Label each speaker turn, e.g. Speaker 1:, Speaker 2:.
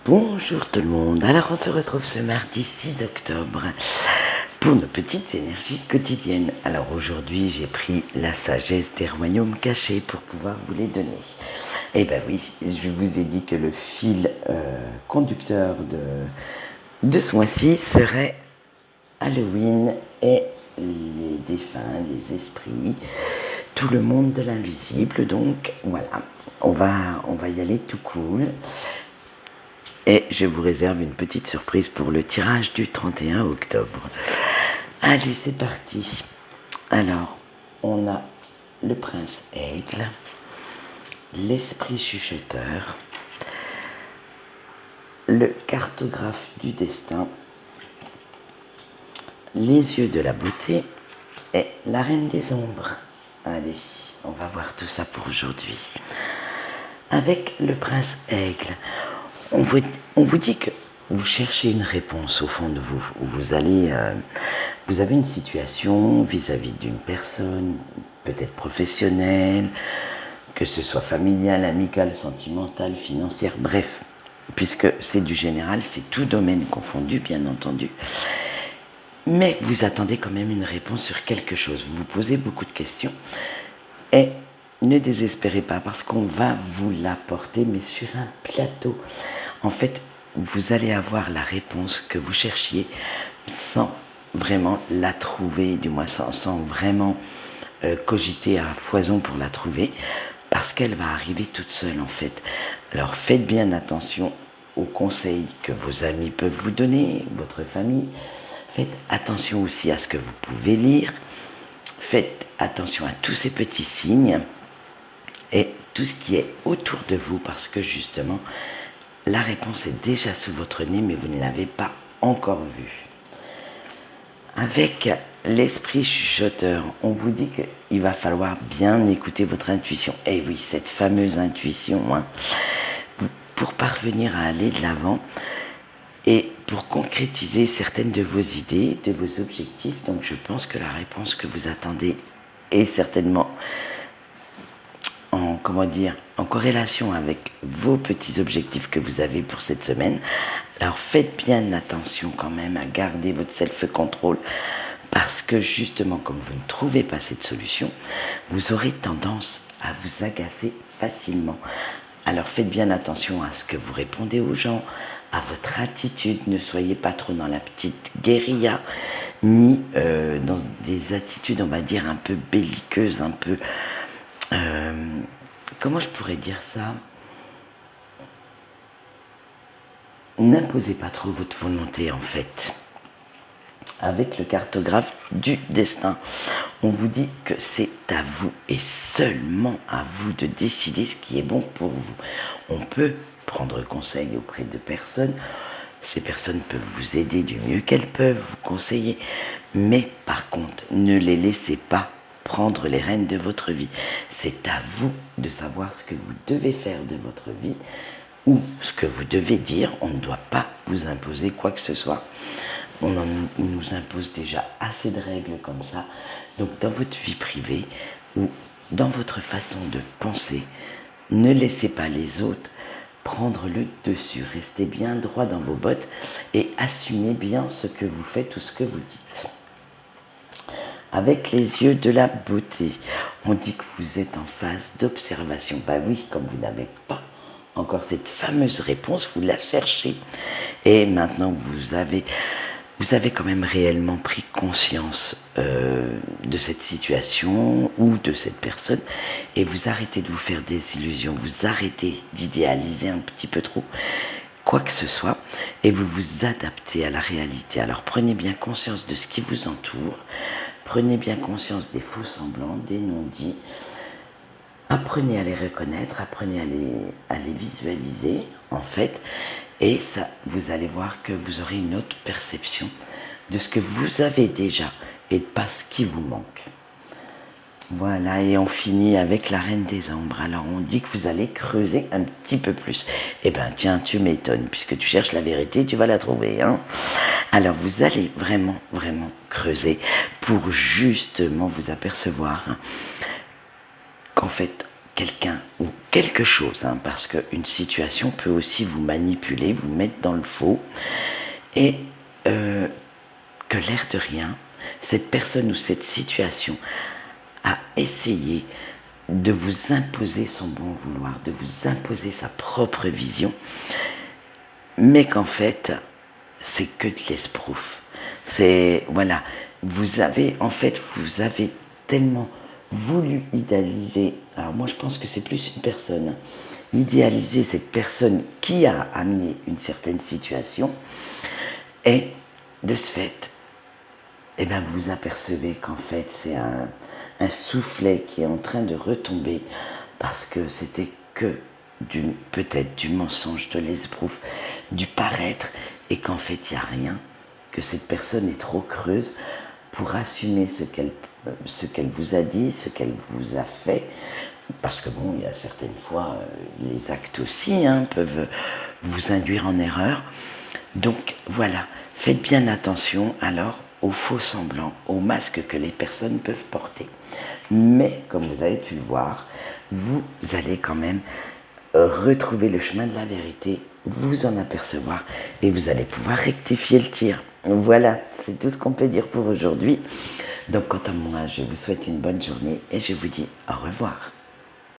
Speaker 1: Bonjour tout le monde, alors on se retrouve ce mardi 6 octobre pour nos petites énergies quotidiennes. Alors aujourd'hui j'ai pris la sagesse des royaumes cachés pour pouvoir vous les donner. Eh ben oui, je vous ai dit que le fil conducteur de ce mois-ci serait Halloween et les défunts, les esprits, tout le monde de l'invisible. Donc voilà, on va y aller tout cool. Et je vous réserve une petite surprise pour le tirage du 31 octobre. Allez, c'est parti. Alors, on a le prince aigle, l'esprit chuchoteur, le cartographe du destin, les yeux de la beauté et la reine des ombres. Allez, on va voir tout ça pour aujourd'hui. Avec le prince aigle, on vous dit que vous cherchez une réponse au fond de vous. Vous avez une situation vis-à-vis d'une personne, peut-être professionnelle, que ce soit familiale, amicale, sentimentale, financière, bref, puisque c'est du général, c'est tout domaine confondu, bien entendu. Mais vous attendez quand même une réponse sur quelque chose. Vous vous posez beaucoup de questions et ne désespérez pas parce qu'on va vous l'apporter, mais sur un plateau. En fait, vous allez avoir la réponse que vous cherchiez sans vraiment la trouver, du moins sans vraiment cogiter à foison pour la trouver, parce qu'elle va arriver toute seule en fait. Alors faites bien attention aux conseils que vos amis peuvent vous donner, votre famille. Faites attention aussi à ce que vous pouvez lire. Faites attention à tous ces petits signes et tout ce qui est autour de vous, parce que justement, la réponse est déjà sous votre nez, mais vous ne l'avez pas encore vue. Avec l'esprit chuchoteur, on vous dit qu'il va falloir bien écouter votre intuition. Et oui, cette fameuse intuition, pour parvenir à aller de l'avant et pour concrétiser certaines de vos idées, de vos objectifs. Donc je pense que la réponse que vous attendez est certainement en corrélation avec vos petits objectifs que vous avez pour cette semaine. Alors faites bien attention quand même à garder votre self-control, parce que justement, comme vous ne trouvez pas cette solution, vous aurez tendance à vous agacer facilement. Alors faites bien attention à ce que vous répondez aux gens, à votre attitude. Ne soyez pas trop dans la petite guérilla, ni dans des attitudes, on va dire, un peu belliqueuses, un peu... comment je pourrais dire ça ? N'imposez pas trop votre volonté en fait. Avec le cartographe du destin, on vous dit que c'est à vous et seulement à vous de décider ce qui est bon pour vous. On peut prendre conseil auprès de personnes. Ces personnes peuvent vous aider du mieux qu'elles peuvent, vous conseiller. Mais par contre, ne les laissez pas prendre les rênes de votre vie. C'est à vous de savoir ce que vous devez faire de votre vie ou ce que vous devez dire. On ne doit pas vous imposer quoi que ce soit. On nous impose déjà assez de règles comme ça. Donc dans votre vie privée ou dans votre façon de penser, ne laissez pas les autres prendre le dessus. Restez bien droit dans vos bottes et assumez bien ce que vous faites ou ce que vous dites. Avec les yeux de la beauté, on dit que vous êtes en phase d'observation. Bah oui, comme vous n'avez pas encore cette fameuse réponse, vous la cherchez. Et maintenant, vous avez quand même réellement pris conscience de cette situation ou de cette personne, et vous arrêtez de vous faire des illusions, vous arrêtez d'idéaliser un petit peu trop quoi que ce soit, et vous vous adaptez à la réalité. Alors prenez bien conscience de ce qui vous entoure, prenez bien conscience des faux semblants, des non-dits, apprenez à les reconnaître, apprenez à les visualiser en fait, et ça, vous allez voir que vous aurez une autre perception de ce que vous avez déjà et pas ce qui vous manque. Voilà, et on finit avec la reine des ombres. Alors on dit que vous allez creuser un petit peu plus. Eh bien tiens, tu m'étonnes, puisque tu cherches la vérité, tu vas la trouver. Alors vous allez vraiment, vraiment creuser pour justement vous apercevoir qu'en fait, quelqu'un ou quelque chose, hein, parce qu'une situation peut aussi vous manipuler, vous mettre dans le faux, et que l'air de rien, cette personne ou cette situation a essayé de vous imposer son bon vouloir, de vous imposer sa propre vision, mais qu'en fait, c'est que de l'esbrouf. C'est, voilà, vous avez tellement voulu idéaliser, alors moi je pense que c'est plus une personne, idéaliser cette personne qui a amené une certaine situation, et de ce fait, eh bien, vous apercevez qu'en fait c'est un soufflet qui est en train de retomber parce que c'était que peut-être du mensonge, de l'esbrouf, du paraître, et qu'en fait il n'y a rien, que cette personne est trop creuse pour assumer ce qu'elle vous a dit, ce qu'elle vous a fait, parce que bon, il y a certaines fois, les actes aussi peuvent vous induire en erreur. Donc voilà, faites bien attention alors aux faux semblants, aux masques que les personnes peuvent porter. Mais comme vous avez pu le voir, vous allez quand même retrouver le chemin de la vérité, vous en apercevoir, et vous allez pouvoir rectifier le tir. Voilà, c'est tout ce qu'on peut dire pour aujourd'hui. Donc quant à moi, je vous souhaite une bonne journée et je vous dis au revoir.